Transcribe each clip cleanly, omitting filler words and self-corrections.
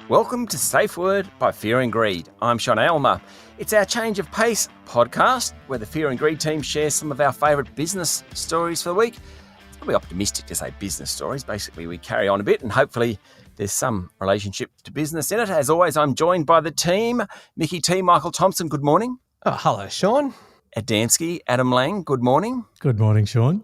Welcome to Safeword by Fear and Greed. I'm Sean Aylmer. It's our Change of Pace podcast where the Fear and Greed team shares some of our favourite business stories for the week. It's probably optimistic to say business stories. Basically, we carry on a bit and hopefully there's some relationship to business in it. As always, I'm joined by the team. Mickey T, Michael Thompson, good morning. Oh, hello, Sean. Adamski, Adam Lang, good morning. Good morning, Sean.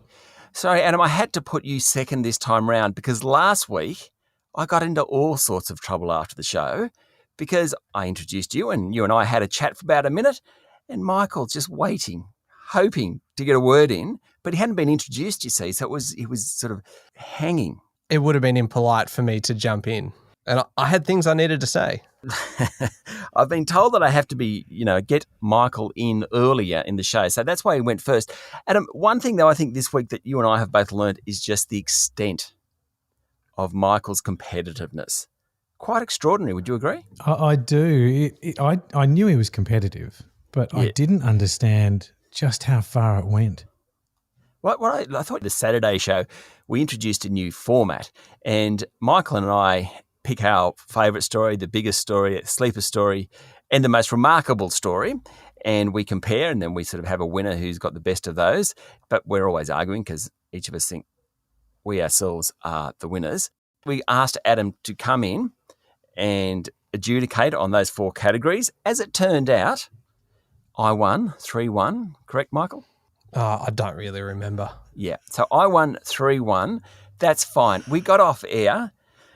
Sorry, Adam, I had to put you second this time round because last week I got into all sorts of trouble after the show because I introduced you and I had a chat for about a minute and Michael's just waiting, hoping to get a word in, but he hadn't been introduced, you see, so he was sort of hanging. It would have been impolite for me to jump in, and I had things I needed to say. I've been told that I have to get Michael in earlier in the show, so that's why he went first. Adam, one thing though I think this week that you and I have both learned is just the extent of Michael's competitiveness. Quite extraordinary, would you agree? I do. I knew he was competitive, but I didn't understand just how far it went. I thought the Saturday show, we introduced a new format, and Michael and I pick our favourite story, the biggest story, sleeper story, and the most remarkable story, and we compare, and then we sort of have a winner who's got the best of those, but we're always arguing because each of us think we ourselves are the winners. We asked Adam to come in and adjudicate on those four categories. As it turned out, I won 3-1. Correct, Michael? I don't really remember. Yeah. So I won 3-1. That's fine. We got off air.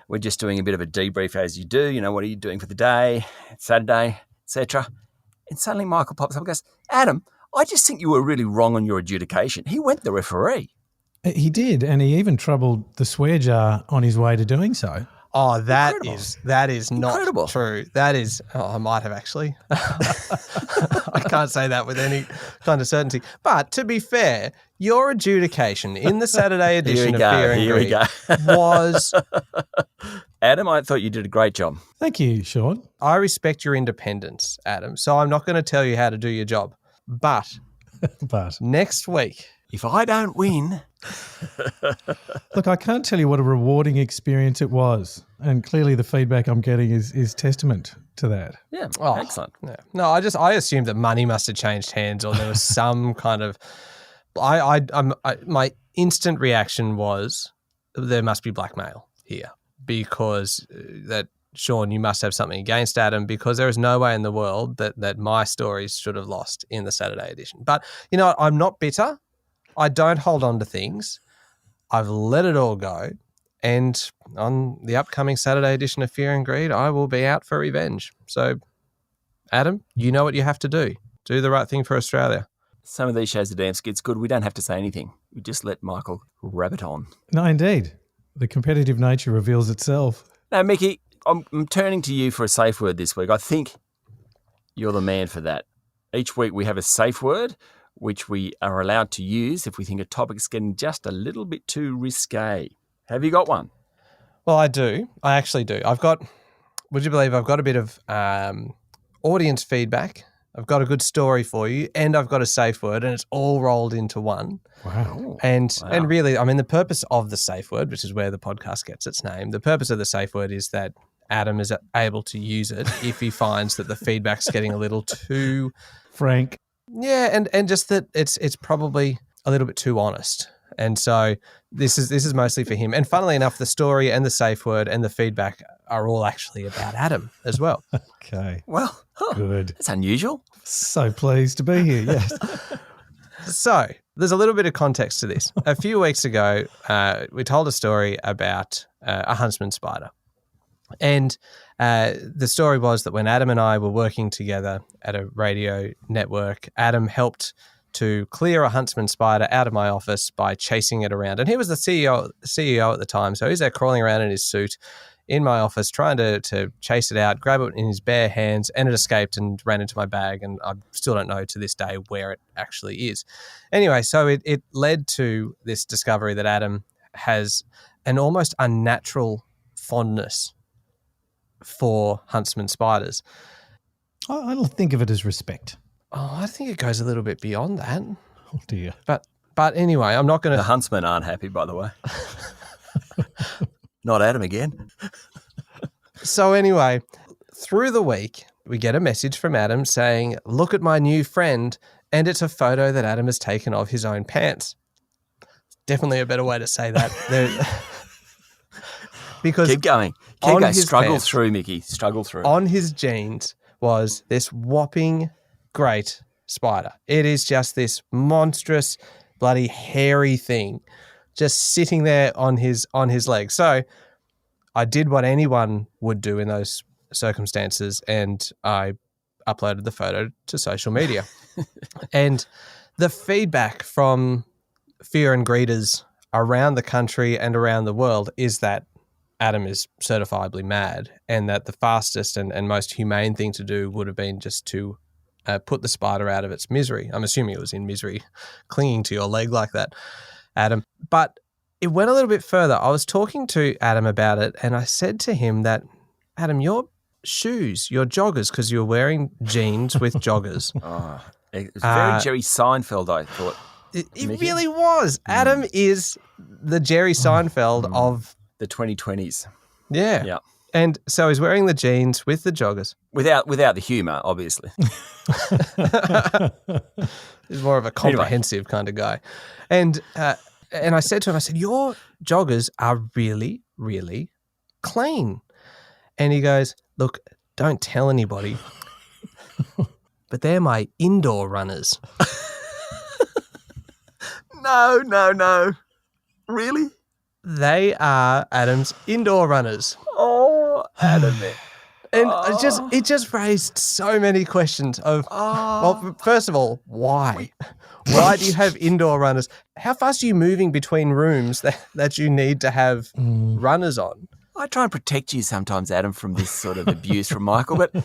We're just doing a bit of a debrief as you do. You know, what are you doing for the day, Saturday, etc. And suddenly Michael pops up and goes, Adam, I just think you were really wrong on your adjudication. He went the referee. He did, and he even troubled the swear jar on his way to doing so. Oh, that Incredible. is not Incredible. True. That is, I might have actually. I can't say that with any kind of certainty. But to be fair, your adjudication in the Saturday edition of Fear and Greed was... Adam, I thought you did a great job. Thank you, Sean. I respect your independence, Adam, so I'm not going to tell you how to do your job. But next week... If I don't win... Look, I can't tell you what a rewarding experience it was, and clearly the feedback I'm getting is testament to that. Yeah, excellent. Yeah. No, I assumed that money must have changed hands, or there was some kind of... my instant reaction was there must be blackmail here because Sean, you must have something against Adam because there is no way in the world that my stories should have lost in the Saturday edition. But you know what? I'm not bitter. I don't hold on to things. I've let it all go. And on the upcoming Saturday edition of Fear and Greed, I will be out for revenge. So, Adam, you know what you have to do. Do the right thing for Australia. Some of these shows are damn skits good. We don't have to say anything. We just let Michael rabbit on. No, indeed. The competitive nature reveals itself. Now, Mickey, I'm turning to you for a safe word this week. I think you're the man for that. Each week we have a safe word which we are allowed to use if we think a topic's getting just a little bit too risque. Have you got one? Well, I do. I actually do. Would you believe I've got a bit of audience feedback. I've got a good story for you, and I've got a safe word, and it's all rolled into one. Wow. And really, I mean, the purpose of the safe word, which is where the podcast gets its name, the purpose of the safe word is that Adam is able to use it if he finds that the feedback's getting a little too... frank. Yeah, and just that it's probably a little bit too honest. And so this is mostly for him. And funnily enough, the story and the safe word and the feedback are all actually about Adam as well. Okay. Well, good. That's unusual. So pleased to be here, yes. So there's a little bit of context to this. A few weeks ago, we told a story about a huntsman spider. And the story was that when Adam and I were working together at a radio network, Adam helped to clear a huntsman spider out of my office by chasing it around. And he was the CEO at the time, so he's there crawling around in his suit in my office trying to chase it out, grab it in his bare hands, and it escaped and ran into my bag, and I still don't know to this day where it actually is. Anyway, so it led to this discovery that Adam has an almost unnatural fondness for huntsman spiders. I think of it as respect. Oh, I think it goes a little bit beyond that. Oh, dear. But anyway, I'm not going to... The huntsmen aren't happy, by the way. Not Adam again. So anyway, through the week, we get a message from Adam saying, look at my new friend, and it's a photo that Adam has taken of his own pants. Definitely a better way to say that. Because Keep going. Keep going. Struggle pants, through, Mickey. Struggle through. On his jeans was this whopping great spider. It is just this monstrous, bloody hairy thing just sitting there on his leg. So I did what anyone would do in those circumstances, and I uploaded the photo to social media. And the feedback from fear and greeters around the country and around the world is that Adam is certifiably mad, and that the fastest and most humane thing to do would have been just to put the spider out of its misery. I'm assuming it was in misery, clinging to your leg like that, Adam. But it went a little bit further. I was talking to Adam about it, and I said to him that, Adam, your shoes, your joggers, because you're wearing jeans with joggers. Oh, it was very Jerry Seinfeld, I thought. It really was. Adam is the Jerry Seinfeld of the 2020s. Yeah. Yeah. And so he's wearing the jeans with the joggers. Without the humour, obviously. He's more of a comprehensive kind of guy. And I said to him, your joggers are really, really clean. And he goes, look, don't tell anybody, but they're my indoor runners. No. Really? They are Adam's indoor runners. Oh, Adam. And it just raised so many questions of, well, first of all, why? Why do you have indoor runners? How fast are you moving between rooms that you need to have runners on? I try and protect you sometimes, Adam, from this sort of abuse from Michael, but,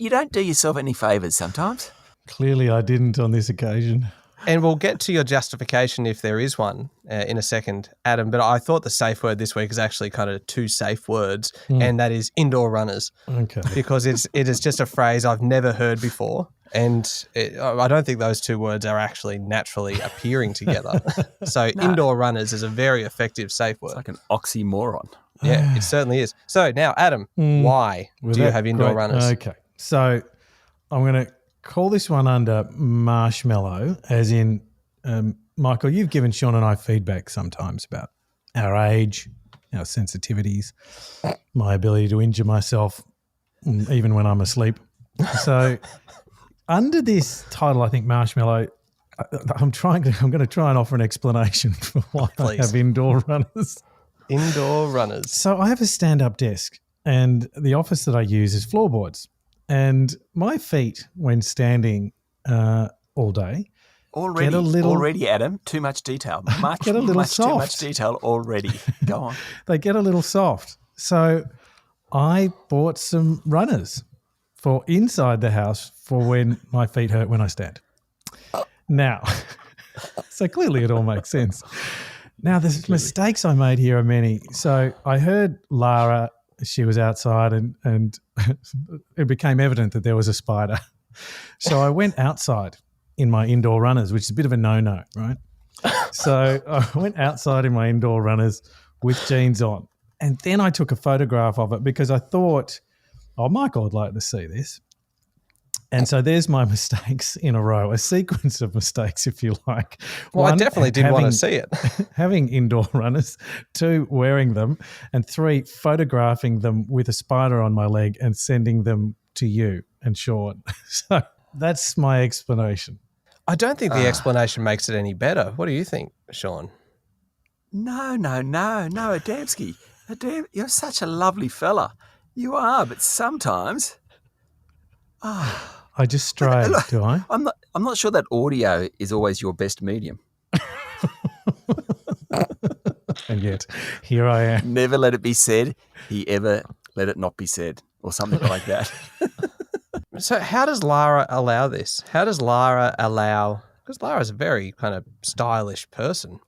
you don't do yourself any favours sometimes. Clearly I didn't on this occasion. And we'll get to your justification if there is one in a second, Adam. But I thought the safe word this week is actually kind of two safe words, and that is indoor runners. Okay. Because it is just a phrase I've never heard before. And I don't think those two words are actually naturally appearing together. So indoor runners is a very effective safe word. It's like an oxymoron. Yeah, it certainly is. So now, Adam, why do you have indoor runners? Okay. So I'm going to call this one under marshmallow, as in, Michael, you've given Sean and I feedback sometimes about our age, our sensitivities, my ability to injure myself even when I'm asleep. So under this title, I think marshmallow, I'm going to try and offer an explanation for why I have indoor runners. Indoor runners. So I have a stand-up desk, and the office that I use is floorboards. And my feet, when standing all day, already, Adam, too much detail. Too much detail already. Go on. They get a little soft. So I bought some runners for inside the house for when my feet hurt when I stand. Now, so clearly it all makes sense. Now, the mistakes I made here are many. So I heard Lara, she was outside, and it became evident that there was a spider. So I went outside in my indoor runners, which is a bit of a no-no, right? So I went outside in my indoor runners with jeans on. And then I took a photograph of it because I thought, Michael would like to see this. And so there's my mistakes in a row, a sequence of mistakes, if you like. Well, I definitely did want to see it. Having indoor runners, 2, wearing them, and 3, photographing them with a spider on my leg and sending them to you and Sean. So that's my explanation. I don't think the explanation makes it any better. What do you think, Sean? No, Adamski. You're such a lovely fella. You are, but sometimes... I just stray, do I? I'm not sure that audio is always your best medium. And yet, here I am. Never let it be said, he ever let it not be said, or something like that. So how does Lara allow this? How does Lara allow, because Lara's a very kind of stylish person,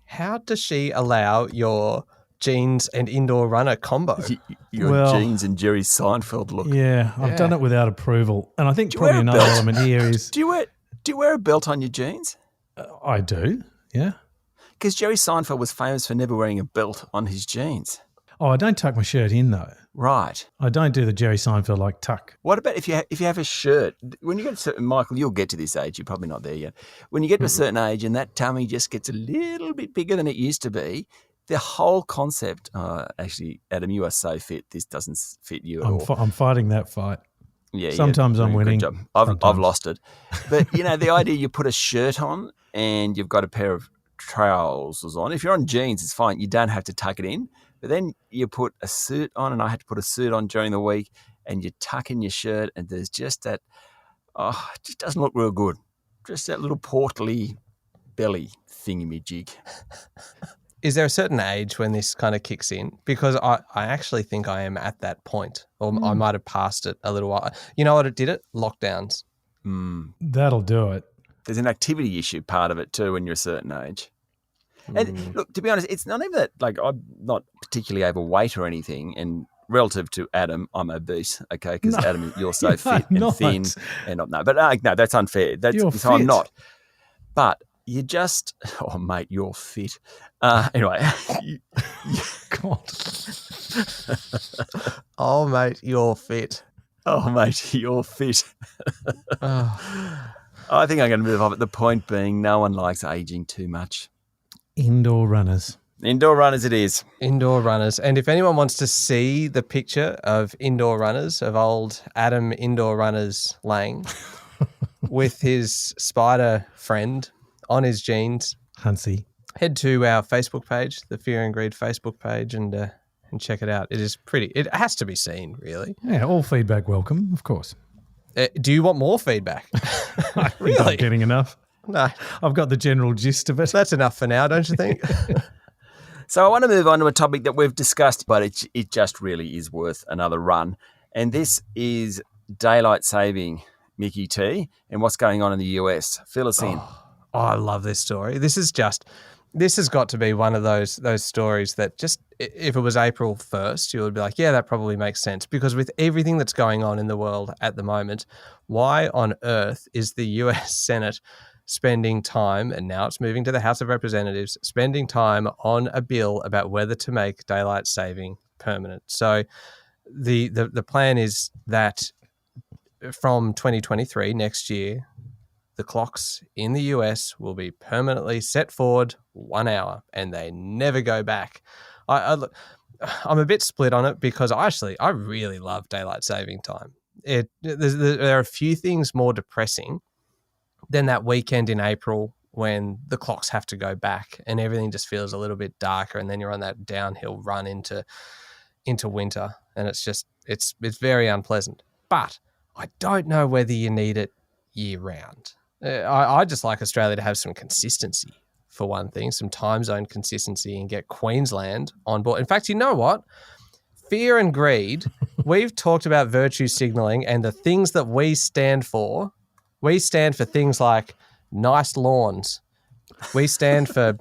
how does she allow your jeans and indoor runner combo? Your jeans and Jerry Seinfeld look. Yeah, I've done it without approval. And I think probably another element here is... Do you wear a belt on your jeans? I do, yeah. Because Jerry Seinfeld was famous for never wearing a belt on his jeans. Oh, I don't tuck my shirt in though. Right. I don't do the Jerry Seinfeld like tuck. What about if you have a shirt? When you get to a certain, Michael, you'll get to this age. You're probably not there yet. When you get to a certain age and that tummy just gets a little bit bigger than it used to be, the whole concept. Actually, Adam, you are so fit. This doesn't fit you at all. I'm fighting that fight. Yeah. Sometimes I'm winning. Good job. I've lost it. But the idea you put a shirt on and you've got a pair of trousers on. If you're on jeans, it's fine. You don't have to tuck it in. But then you put a suit on, and I had to put a suit on during the week, and you tuck in your shirt, and there's just that, it just doesn't look real good. Just that little portly belly thingamajig. Is there a certain age when this kind of kicks in? Because I actually think I am at that point, or I might have passed it a little while. You know what it did it? Lockdowns. That'll do it. There's an activity issue part of it too when you're a certain age. And look, to be honest, it's not even that, like, I'm not particularly overweight or anything, and relative to Adam, I'm obese, okay, because Adam, you're so fit and thin. And no, that's unfair. You're so I'm fit. not. But you just, mate, you're fit. Anyway. God. Oh, mate, you're fit. Oh, mate, you're fit. I think I'm going to move on. But the point being, no one likes aging too much. Indoor runners. Indoor runners it is. Indoor runners. And if anyone wants to see the picture of indoor runners, of old Adam Indoor Runners Lang with his spider friend on his jeans, Hansi. head to our Facebook page, the Fear and Greed Facebook page, and check it out. It is pretty. It has to be seen, really. Yeah, all feedback welcome, of course. Do you want more feedback? I think Really? I'm getting enough. No. I've got the general gist of it. That's enough for now, don't you think? So I want to move on to a topic that we've discussed, but it just really is worth another run. And this is daylight saving, Mickey T, and what's going on in the US. Fill us in. Oh, I love this story. This has got to be one of those stories that just, if it was April 1st, you would be like, yeah, that probably makes sense. Because with everything that's going on in the world at the moment, why on earth is the US Senate spending time, and now it's moving to the House of Representatives, spending time on a bill about whether to make daylight saving permanent? So the plan is that from 2023, next year, the clocks in the US will be permanently set forward 1 hour, and they never go back. I'm a bit split on it because I really love daylight saving time. There are a few things more depressing than that weekend in April when the clocks have to go back and everything just feels a little bit darker, and then you're on that downhill run into winter, and it's very unpleasant. But I don't know whether you need it year round. I just like Australia to have some consistency, for one thing, some time zone consistency, and get Queensland on board. In fact, you know what? Fear and Greed, we've talked about virtue signalling and the things that we stand for. We stand for things like nice lawns. We stand for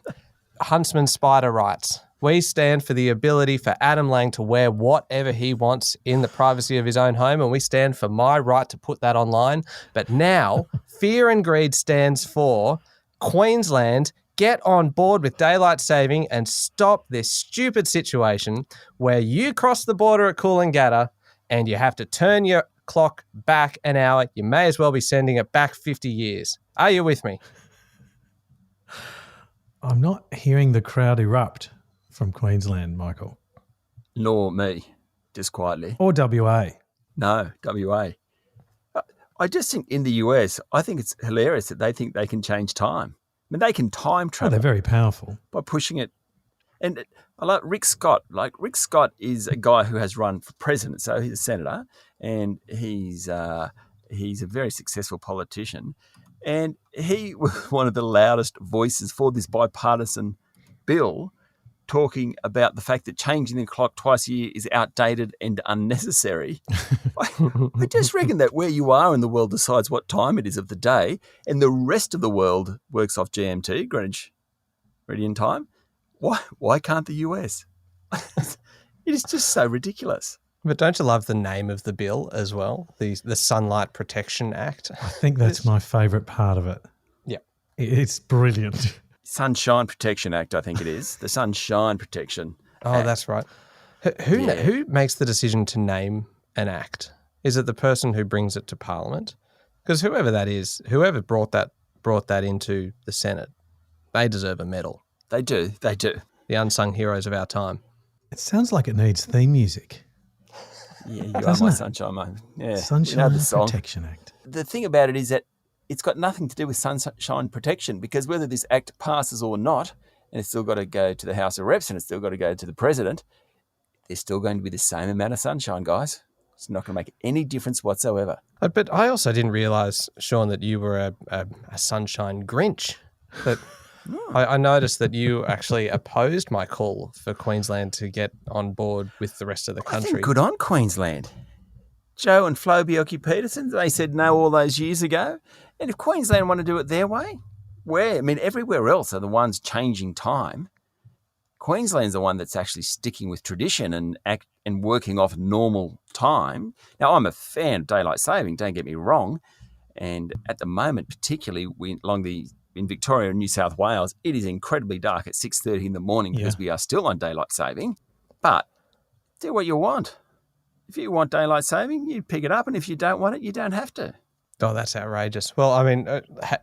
huntsman spider rights. We stand for the ability for Adam Lang to wear whatever he wants in the privacy of his own home, and we stand for my right to put that online. But now, Fear and Greed stands for Queensland, get on board with daylight saving and stop this stupid situation where you cross the border at Coolangatta and you have to turn your clock back an hour. You may as well be sending it back 50 years. Are you with me? I'm not hearing the crowd erupt from Queensland, Michael. Nor me, just quietly. Or WA. No, WA. I just think in the US, I think it's hilarious that they think they can change time. I mean, they can time Oh, travel they're very powerful. by pushing it. And I like Rick Scott. Like, Rick Scott is a guy who has run for president, so he's a senator, and he's a very successful politician. And he was one of the loudest voices for this bipartisan bill, talking about the fact that changing the clock twice a year is outdated and unnecessary. I just reckon that where you are in the world decides what time it is of the day, and the rest of the world works off GMT, Greenwich Meridian Time. Why can't the US? It is just so ridiculous. But don't you love the name of the bill as well? The Sunlight Protection Act. I think that's my favourite part of it. Yeah. It's brilliant. Sunshine Protection Act, I think it is. The Sunshine Protection Oh, Act. that's right. Who makes the decision to name an act? Is it the person who brings it to Parliament? Because whoever that is, whoever brought that into the Senate, they deserve a medal. They do. The unsung heroes of our time. It sounds like it needs theme music. Yeah, you are my sunshine moment. Yeah, Sunshine Protection Act. The thing about it is that it's got nothing to do with sunshine protection, because whether this act passes or not, and it's still got to go to the House of Reps and it's still got to go to the President, there's still going to be the same amount of sunshine, guys. It's not going to make any difference whatsoever. But I also didn't realise, Sean, that you were a sunshine Grinch. That I noticed that you actually opposed my call for Queensland to get on board with the rest of the country. I think good on Queensland. Joe and Flo Bjelke-Petersen, they said no all those years ago. And if Queensland want to do it their way, everywhere else are the ones changing time. Queensland's the one that's actually sticking with tradition and working off normal time. Now, I'm a fan of daylight saving, don't get me wrong. And at the moment, particularly in Victoria and New South Wales, it is incredibly dark at 6:30 in the morning because we are still on daylight saving. But do what you want. If you want daylight saving, you pick it up. And if you don't want it, you don't have to. Oh, that's outrageous. Well, I mean,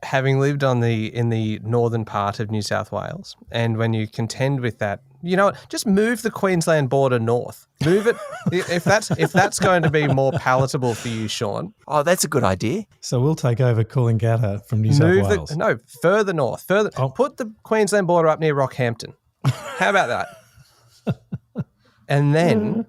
having lived in the northern part of New South Wales, and when you contend with that, you know what? Just move the Queensland border north. Move it if that's going to be more palatable for you, Sean. Oh, that's a good idea. So we'll take over Coolangatta from New South Wales. Further north. Put the Queensland border up near Rockhampton. How about that? And then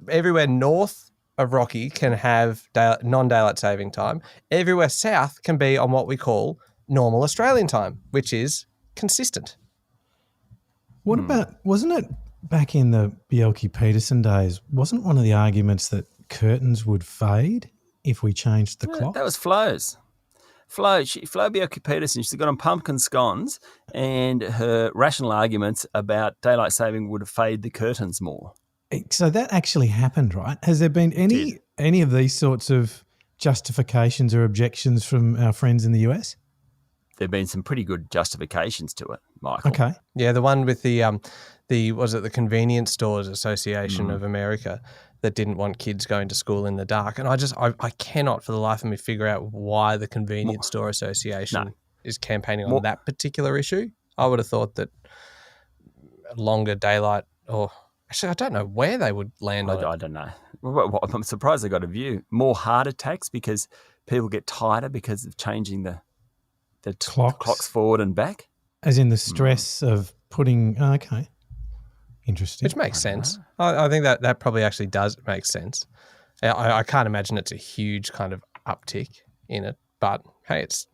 everywhere north of Rocky can have non-daylight saving time. Everywhere south can be on what we call normal Australian time, which is consistent. What about, wasn't it back in the Bjelke-Petersen days, wasn't one of the arguments that curtains would fade if we changed the clock? That was Flo's. Flo Bjelke-Petersen, she got on pumpkin scones, and her rational arguments about daylight saving would fade the curtains more. So that actually happened, right? Has there been any of these sorts of justifications or objections from our friends in the US? There have been some pretty good justifications to it, Michael. Okay. Yeah, the one with the Convenience Stores Association of America that didn't want kids going to school in the dark. And I cannot for the life of me figure out why the Convenience Store Association is campaigning on that particular issue. I would have thought that longer daylight, or actually I don't know where they would land on it. I don't know. I'm surprised they got a view. More heart attacks because people get tighter because of changing the clocks forward and back. As in the stress of putting, okay. Interesting. Which makes sense. I think that probably actually does make sense. I can't imagine it's a huge kind of uptick in it, but hey, it's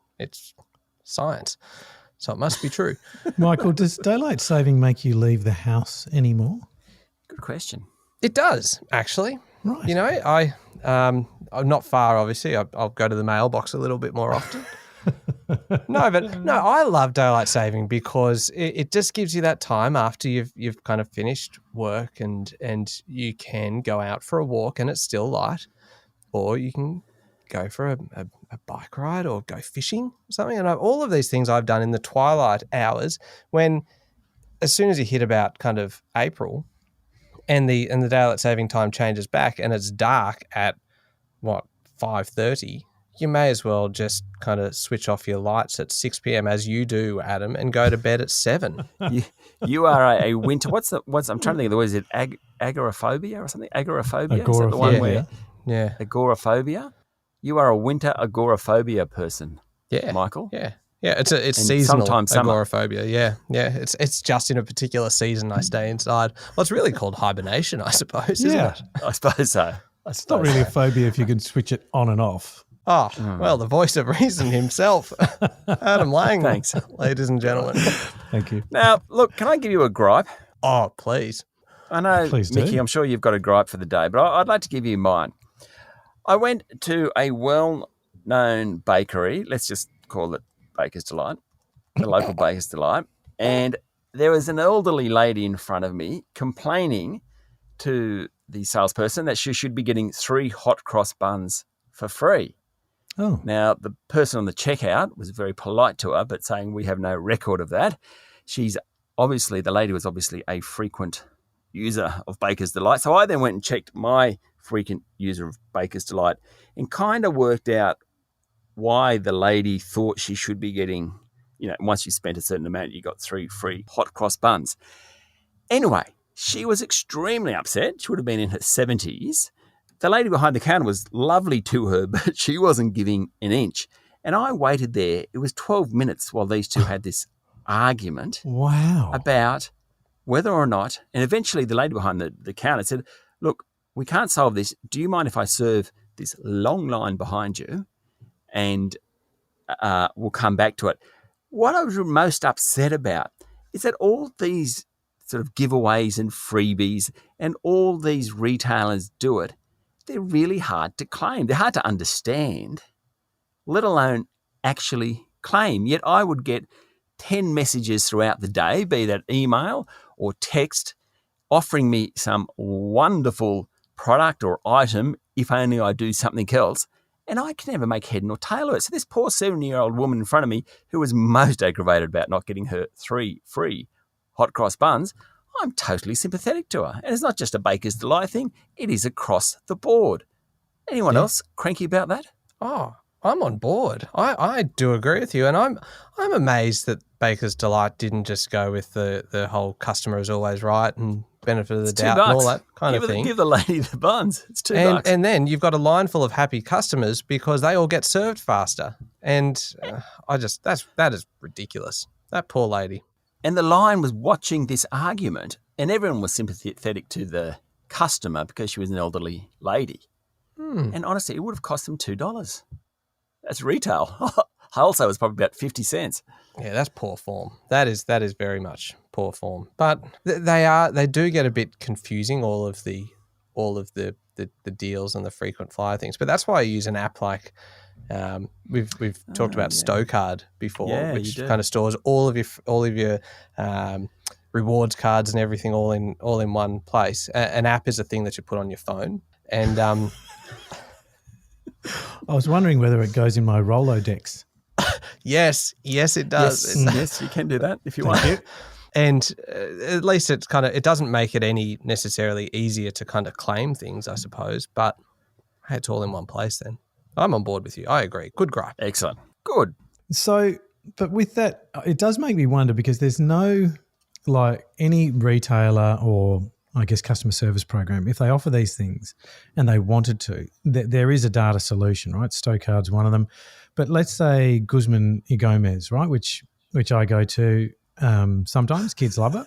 science, so it must be true. Michael, does daylight saving make you leave the house anymore? Good question. It does, actually. Right. You know, I'm not far, obviously. I'll go to the mailbox a little bit more often. No, I love daylight saving because it just gives you that time after you've kind of finished work and you can go out for a walk and it's still light, or you can go for a bike ride or go fishing or something. And all of these things I've done in the twilight hours when, as soon as you hit about kind of April and the daylight saving time changes back and it's dark at 5:30. You may as well just kind of switch off your lights at 6 p.m. as you do, Adam, and go to bed at 7. You are a winter. I'm trying to think of the word. Is it agoraphobia or something? Agoraphobia? Is that the one where? Yeah. Agoraphobia? You are a winter agoraphobia person. Yeah. Michael? Yeah. Yeah, it's seasonal sometimes agoraphobia. Yeah. It's just in a particular season I stay inside. Well, it's really called hibernation, I suppose, isn't it? I suppose so. It's not really a phobia if you can switch it on and off. Oh, well, the voice of reason himself, Adam Lang. Thanks. Ladies and gentlemen. Thank you. Now, look, can I give you a gripe? Oh, please. I know, Please do. Mickey, I'm sure you've got a gripe for the day, but I'd like to give you mine. I went to a well-known bakery, let's just call it Baker's Delight, the local Baker's Delight, and there was an elderly lady in front of me complaining to the salesperson that she should be getting 3 hot cross buns for free. Oh. Now, the person on the checkout was very polite to her, but saying we have no record of that. The lady was obviously a frequent user of Baker's Delight. So I then went and checked my frequent user of Baker's Delight and kind of worked out why the lady thought she should be getting, once you spent a certain amount, you got 3 free hot cross buns. Anyway, she was extremely upset. She would have been in her 70s. The lady behind the counter was lovely to her, but she wasn't giving an inch. And I waited there. It was 12 minutes while these two had this argument about whether or not, and eventually the lady behind the counter said, look, we can't solve this. Do you mind if I serve this long line behind you? And we'll come back to it. What I was most upset about is that all these sort of giveaways and freebies and all these retailers do it. They're really hard to claim. They're hard to understand, let alone actually claim. Yet I would get 10 messages throughout the day, be that email or text, offering me some wonderful product or item if only I do something else. And I can never make head nor tail of it. So this poor 70-year-old woman in front of me who was most aggravated about not getting her 3 free hot cross buns, I'm totally sympathetic to her. And it's not just a Baker's Delight thing. It is across the board. Anyone else cranky about that? Oh, I'm on board. I do agree with you. And I'm amazed that Baker's Delight didn't just go with the whole customer is always right and benefit of the doubt and all that kind of thing. Give the lady the buns. It's $2. And then you've got a line full of happy customers because they all get served faster. And that is ridiculous. That poor lady. And the line was watching this argument, and everyone was sympathetic to the customer because she was an elderly lady. And honestly, it would have cost them $2. That's retail. Wholesale was probably about 50 cents. Yeah, that's poor form. That is very much poor form. But they do get a bit confusing, all of the deals and the frequent flyer things. But that's why I use an app like we've talked about Stocard before, which kind of stores all of your rewards cards and everything all in one place. An app is a thing that you put on your phone, and I was wondering whether it goes in my Rolodex. Yes, it does. Yes, you can do that if you want to. And at least it doesn't make it any necessarily easier to kind of claim things, I suppose. But hey, it's all in one place then. I'm on board with you. I agree. Good gripe. Excellent. Good. So, but with that, it does make me wonder because there's no, any retailer or I guess customer service program, if they offer these things and they wanted to, there is a data solution, right? Stocard's one of them. But let's say Guzman y Gomez, right, which I go to sometimes. Kids love it.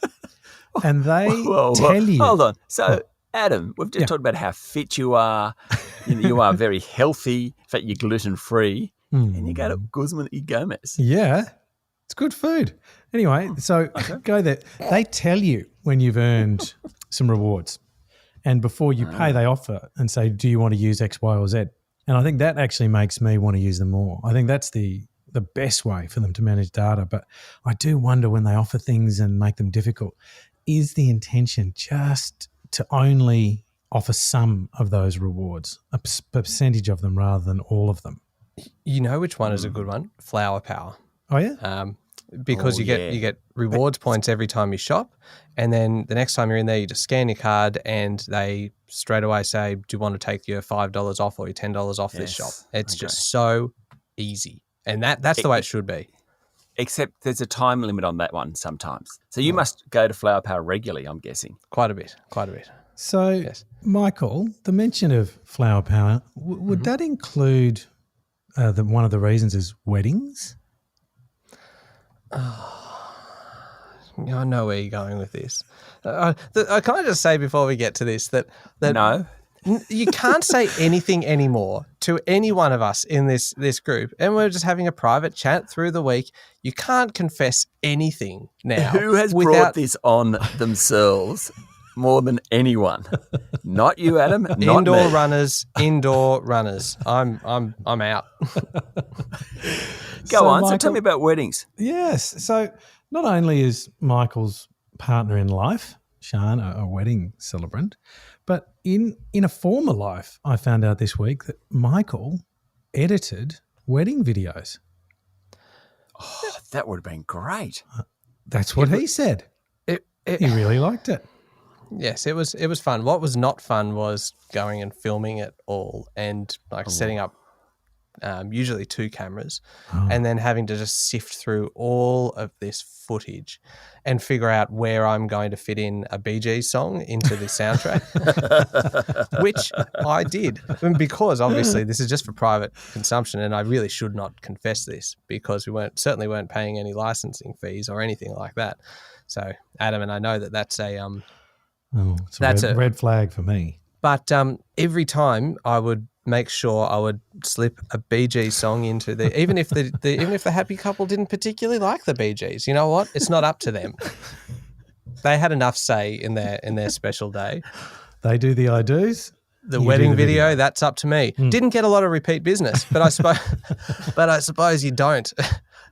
And they tell you. Hold on. So, Adam, we've just talked about how fit you are. You are very healthy. In fact, you're gluten-free. And you go to Guzman y Gomez. Yeah. It's good food. Anyway, so go there. They tell you when you've earned some rewards. And before you pay, they offer and say, do you want to use X, Y, or Z? And I think that actually makes me want to use them more. I think that's the best way for them to manage data. But I do wonder when they offer things and make them difficult, is the intention just to only offer some of those rewards, a percentage of them rather than all of them? You know which one is a good one? Flower Power. Oh, yeah? Because you get rewards points every time you shop, and then the next time you're in there, you just scan your card and they straight away say, do you want to take your $5 off or your $10 off this shop? It's just so easy. And that's the way it should be. Except there's a time limit on that one sometimes. So you must go to Flower Power regularly, I'm guessing. Quite a bit. So, Michael, the mention of Flower Power, would that include one of the reasons is weddings? I know where you're going with this. Can I just say before we get to this that no, you can't say anything anymore to any one of us in this group, and we're just having a private chat through the week. You can't confess anything now. Who has brought this on themselves more than anyone? Not you, Adam. Not indoor me. Indoor runners. I'm out. Go on. Michael, so tell me about weddings. Yes. So not only is Michael's partner in life, Sian, a wedding celebrant, but in a former life, I found out this week that Michael edited wedding videos. Oh, that would have been great. That's what he said. He really liked it. Yes, it was fun. What was not fun was going and filming it all and setting up usually 2 cameras and then having to just sift through all of this footage and figure out where I'm going to fit in a Bee Gees song into the soundtrack, which I did. And because obviously this is just for private consumption, and I really should not confess this because we certainly weren't paying any licensing fees or anything like that. So Adam, and I know that's it's a red flag for me. But every time I would make sure I would slip a Bee Gees song into even if the happy couple didn't particularly like the Bee Gees. You know what? It's not up to them. They had enough say in their special day. They do the I do's. The wedding video, that's up to me. Didn't get a lot of repeat business, but I suppose you don't.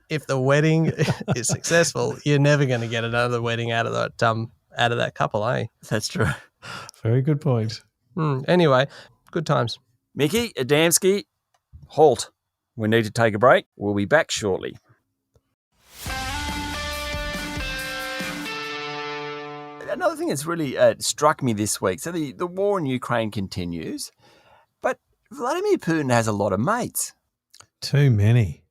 If the wedding is successful, you're never going to get another wedding out of that couple, eh? That's true. Very good point. Anyway, good times. Mickey, Adamski, halt. We need to take a break. We'll be back shortly. Another thing that's really struck me this week, so the war in Ukraine continues, but Vladimir Putin has a lot of mates. Too many.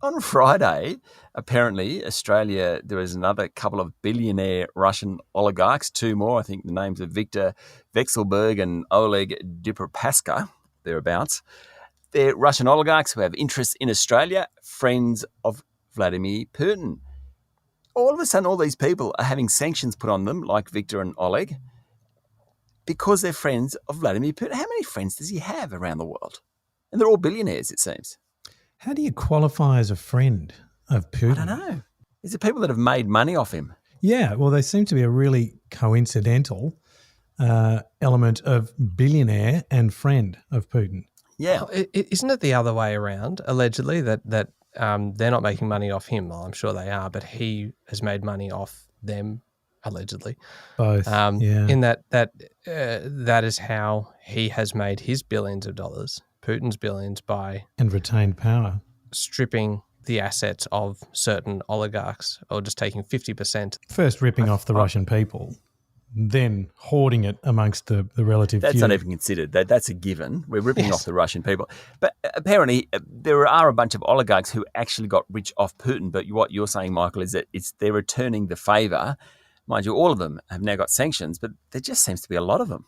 On Friday, apparently, Australia, there was another couple of billionaire Russian oligarchs, 2 more. I think the names are Viktor Vekselberg and Oleg Deripaska, thereabouts. They're Russian oligarchs who have interests in Australia, friends of Vladimir Putin. All of a sudden, all these people are having sanctions put on them, like Viktor and Oleg, because they're friends of Vladimir Putin. How many friends does he have around the world? And they're all billionaires, it seems. How do you qualify as a friend of Putin? I don't know. Is it people that have made money off him? Yeah, well, they seem to be a really coincidental element of billionaire and friend of Putin. Yeah. Isn't it the other way around, allegedly, that they're not making money off him? Well, I'm sure they are, but he has made money off them, allegedly. Both, yeah. In that is how he has made his billions of dollars, Putin's billions, by... And retained power. Stripping the assets of certain oligarchs or just taking 50%. First ripping off the Russian people, then hoarding it amongst the relative That's few. not even considered. That's a given. We're ripping off the Russian people. But apparently there are a bunch of oligarchs who actually got rich off Putin. But what you're saying, Michael, is that they're returning the favour. Mind you, all of them have now got sanctions, but there just seems to be a lot of them.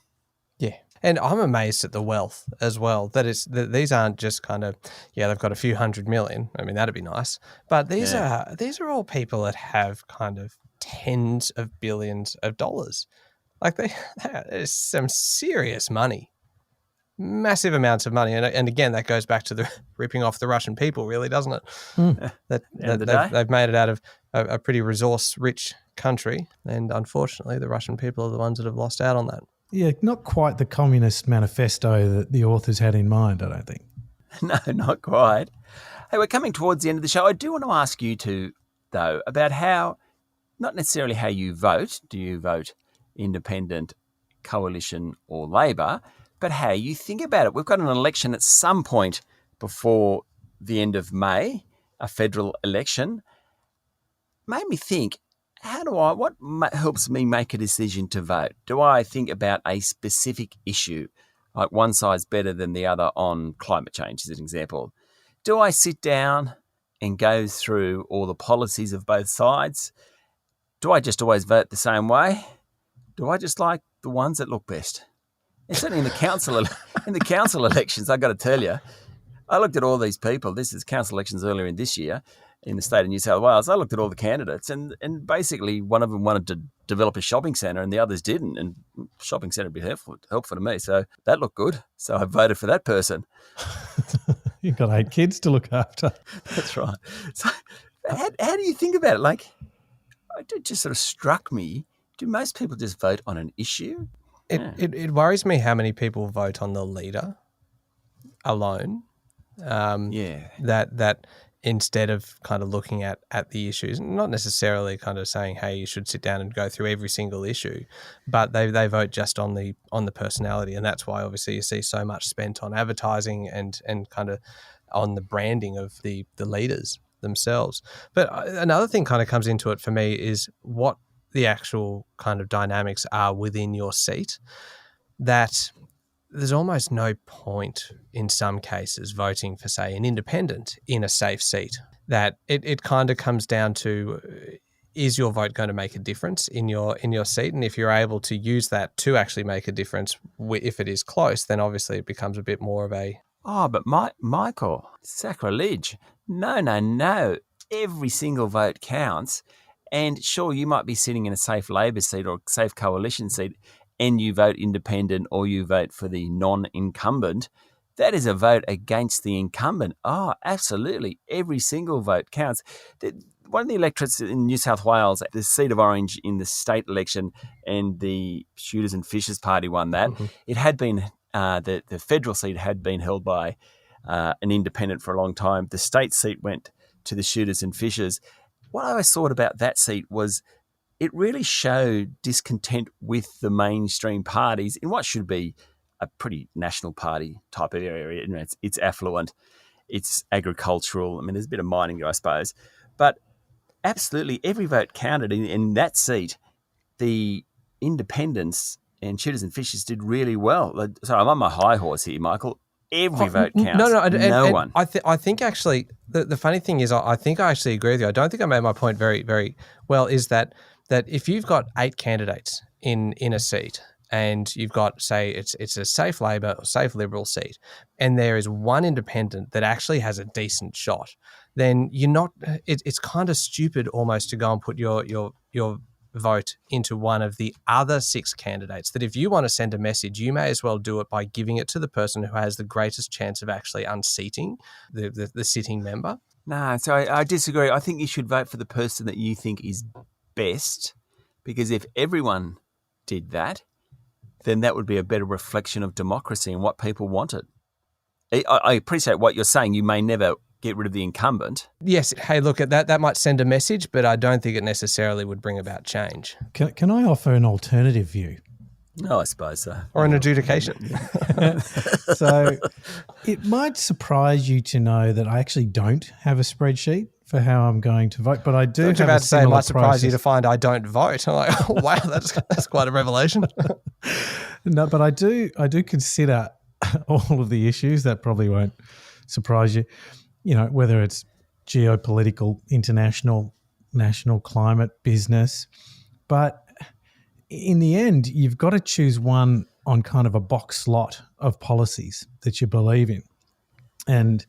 Yeah. And I'm amazed at the wealth as well. That these aren't just kind of, they've got a few $100 million. I mean, that'd be nice. But these are all people that have kind of tens of billions of dollars. Like there's some serious money, massive amounts of money. And again, that goes back to the ripping off the Russian people, really, doesn't it? They've made it out of a pretty resource-rich country. And unfortunately, the Russian people are the ones that have lost out on that. Yeah, not quite the communist manifesto that the authors had in mind, I don't think. No, not quite. Hey, we're coming towards the end of the show. I do want to ask you two, though, about how, not necessarily how you vote. Do you vote independent, coalition or Labor, but how you think about it. We've got an election at some point before the end of May, a federal election. Made me think, what helps me make a decision to vote? Do I think about a specific issue, like one side's better than the other on climate change, as an example? Do I sit down and go through all the policies of both sides? Do I just always vote the same way? Do I just like the ones that look best? And certainly in the council elections, I've got to tell you, I looked at all these people. This is council elections earlier in this year in the state of New South Wales. I looked at all the candidates and basically one of them wanted to develop a shopping centre and the others didn't. And shopping centre would be helpful to me. So that looked good. So I voted for that person. You've got 8 kids to look after. That's right. So how do you think about it? Like, it just sort of struck me. Do most people just vote on an issue? It worries me how many people vote on the leader alone. That instead of kind of looking at the issues, not necessarily kind of saying, hey, you should sit down and go through every single issue, but they vote just on the personality. And that's why obviously you see so much spent on advertising and kind of on the branding of the leaders themselves. But another thing kind of comes into it for me is what the actual kind of dynamics are within your seat, that there's almost no point in some cases voting for, say, an independent in a safe seat. That it kind of comes down to, is your vote going to make a difference in your seat? And if you're able to use that to actually make a difference, if it is close, then obviously it becomes a bit more of a... Oh, but Michael, sacrilege. No. Every single vote counts. And sure, you might be sitting in a safe Labor seat or a safe coalition seat and you vote independent or you vote for the non-incumbent. That is a vote against the incumbent. Oh, absolutely. Every single vote counts. One of the electorates in New South Wales, the seat of Orange in the state election, and the Shooters and Fishers Party won that. Mm-hmm. It had been, the federal seat had been held by an independent for a long time. The state seat went to the Shooters and Fishers. What I always thought about that seat was it really showed discontent with the mainstream parties in what should be a pretty national party type of area. You know, it's affluent, it's agricultural. I mean, there's a bit of mining, I suppose. But absolutely every vote counted in that seat. The independents and Shooters and Fishers did really well. Sorry, I'm on my high horse here, Michael. Every vote counts. No one. I think actually the funny thing is I think I actually agree with you. I don't think I made my point very, very well, is that if you've got 8 candidates in a seat, and you've got, say, it's a safe Labor or safe Liberal seat, and there is one independent that actually has a decent shot, then you're not. It's kind of stupid almost to go and put your vote into one of the other 6 candidates. That if you want to send a message, you may as well do it by giving it to the person who has the greatest chance of actually unseating the sitting member. No, so I disagree. I think you should vote for the person that you think is best, because if everyone did that, then that would be a better reflection of democracy and what people wanted. I appreciate what you're saying. You may never get rid of the incumbent. Yes. Hey, look, that might send a message, but I don't think it necessarily would bring about change. Can I offer an alternative view? No, I suppose so. Or an adjudication. So it might surprise you to know that I actually don't have a spreadsheet for how I'm going to vote, but I do have about a to say it might surprise process. you to find I don't vote. I'm like, oh, wow, that's quite a revelation. No, but I do consider all of the issues. That probably won't surprise you. You know, whether it's geopolitical, international, national, climate, business. But in the end, you've got to choose one on kind of a box lot of policies that you believe in. And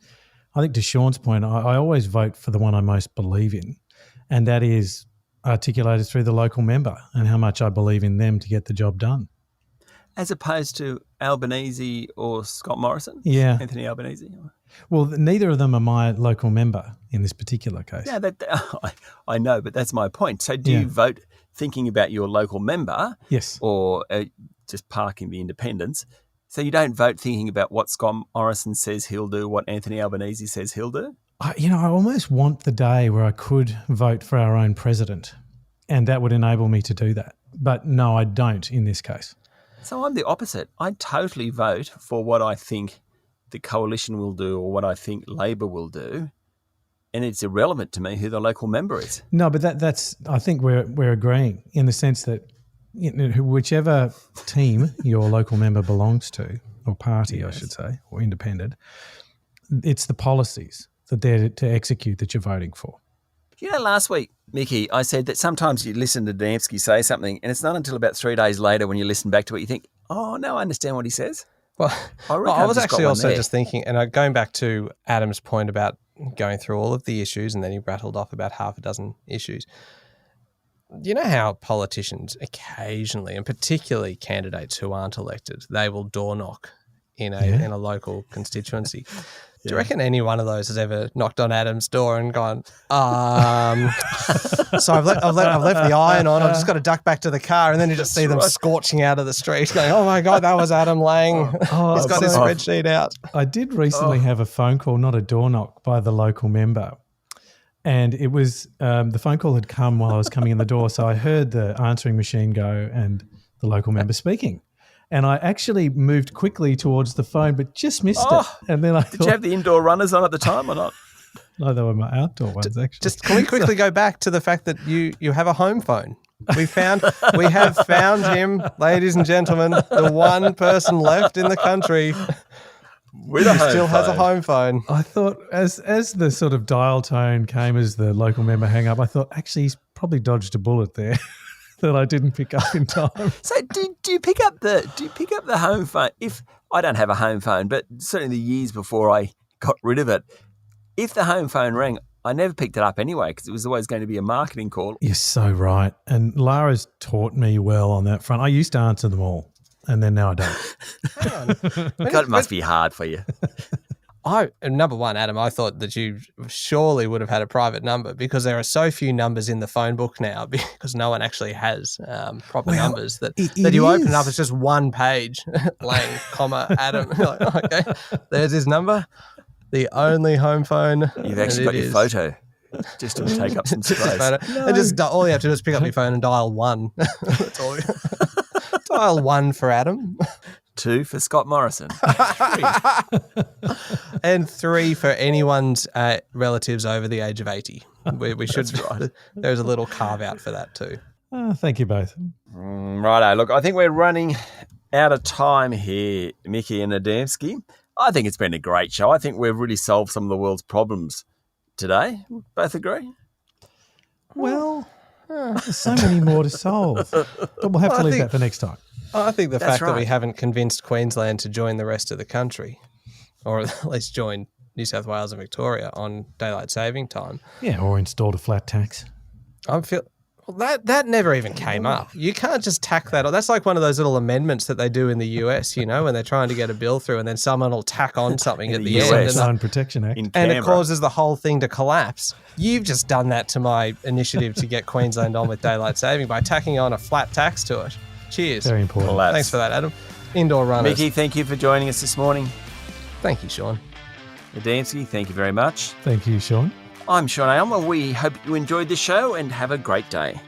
I think to Sean's point, I always vote for the one I most believe in, and that is articulated through the local member and how much I believe in them to get the job done. As opposed to Albanese or Scott Morrison? Yeah. Anthony Albanese? Well, neither of them are my local member in this particular case. Yeah, I know, but that's my point. So do you vote thinking about your local member? Yes. Or just parking the independents? So you don't vote thinking about what Scott Morrison says he'll do, what Anthony Albanese says he'll do? I almost want the day where I could vote for our own president, and that would enable me to do that. But no, I don't in this case. So I'm the opposite. I totally vote for what I think the coalition will do or what I think Labor will do, and it's irrelevant to me who the local member is. No, but that's. I think we're agreeing in the sense that whichever team your local member belongs to, or party, I should say, or independent, it's the policies that they're to execute that you're voting for. You know, last week, Mickey, I said that sometimes you listen to Dembski say something and it's not until about 3 days later when you listen back to it, you think, oh, no, I understand what he says. Well, I was actually also just thinking, and going back to Adam's point about going through all of the issues, and then he rattled off about half a dozen issues. You know how politicians occasionally, and particularly candidates who aren't elected, they will door knock in a local constituency. Do you reckon any one of those has ever knocked on Adam's door and gone, so I've left the iron on, I've just got to duck back to the car, and then you just see them scorching out of the street going, oh my God, that was Adam Lang. He's got his spreadsheet out. I did recently have a phone call, not a door knock, by the local member. And it was the phone call had come while I was coming in the door, so I heard the answering machine go and the local member speaking. And I actually moved quickly towards the phone, but just missed it. And then Did you have the indoor runners on at the time or not? No, they were my outdoor ones, actually. Just can we quickly go back to the fact that you have a home phone? We have found him, ladies and gentlemen, the one person left in the country With a home still has a phone. home phone. I thought as the sort of dial tone came as the local member hang up, I thought actually he's probably dodged a bullet there that I didn't pick up in time. So do you pick up the home phone? If I don't have a home phone, but certainly the years before I got rid of it, if the home phone rang, I never picked it up anyway because it was always going to be a marketing call. You're so right. And Lara's taught me well on that front. I used to answer them all, and then now I don't. God, it must be hard for you. Number one, Adam, I thought that you surely would have had a private number because there are so few numbers in the phone book now because no one actually has proper numbers that you open up, it's just one page, Lang, Adam. You're like, okay, there's his number, the only home phone. You've actually got your photo just to take up some space. And just all you have to do is pick up your phone and dial 1. That's all. Dial 1 for Adam. 2 for Scott Morrison. And 3 for anyone's relatives over the age of 80. We should. Right. There's a little carve out for that too. Thank you both. Righto. Look, I think we're running out of time here, Mickey and Adamski. I think it's been a great show. I think we've really solved some of the world's problems today. Both agree? Well, there's so many more to solve. But we'll have to leave that for next time. I think the fact that we right. haven't convinced Queensland to join the rest of the country, or at least join New South Wales and Victoria on daylight saving time. Yeah, or installed a flat tax. That never even came up. You can't just tack that on. That's like one of those little amendments that they do in the US, when they're trying to get a bill through and then someone will tack on something at the end. Loan Protection Act. And it causes the whole thing to collapse. You've just done that to my initiative to get Queensland on with daylight saving by tacking on a flat tax to it. Cheers. Very important. Collapse. Thanks for that, Adam. Indoor runners. Mickey, thank you for joining us this morning. Thank you, Sean. Adamski, thank you very much. Thank you, Sean. I'm Sean Aylmer. We hope you enjoyed the show and have a great day.